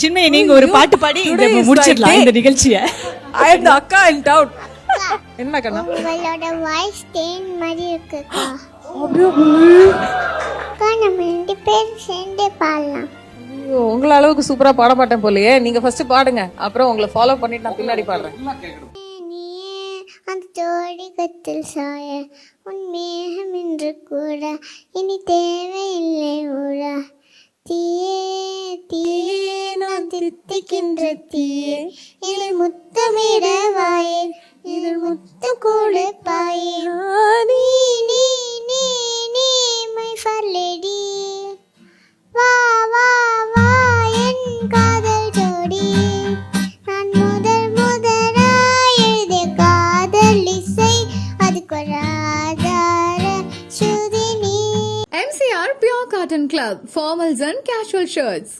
சின்மயி நீங்க ஒரு பாட்டு பாடி இத முடிச்சிடலாம் இந்த நிகழ்ச்சியை. I am the அக்கா in doubt. என்ன கண்ணா? உங்களோட வாய்ஸ் தேன் மாதிரி இருக்குக்கா. அப்படியே அக்கா நம்ம 2 பேரும் சேர்ந்தே பாடலாம். ஐயோ, உங்கள அளவுக்கு சூப்பரா பாட மாட்டேன் போலயே. நீங்க ஃபர்ஸ்ட் பாடுங்க, அப்புறம் உங்களை ஃபாலோ பண்ணிட்டு நான் பின்னாடி பாடுறேன். நீயே அந்த ஜோடிகத்தில் சாய உன் மேகம் என்று கூட இனி தேவையில்லை ஊரா. தீயே தீயே நான் தித்திக்கின்ற தீயே இதை முத்தமிட வாயே இது முத்த கூட பாயே. நீ நீ நீ நீ மை ஃபார் லேடி. வா வா வா என் காதல் ஜோடி. நான் முதலாய் எழுதிய காதல் இசை அதுக்கு ஒரு ஆதார ஸ்ருதி நீ. MCR Pure Cotton Club, formals and casual shirts.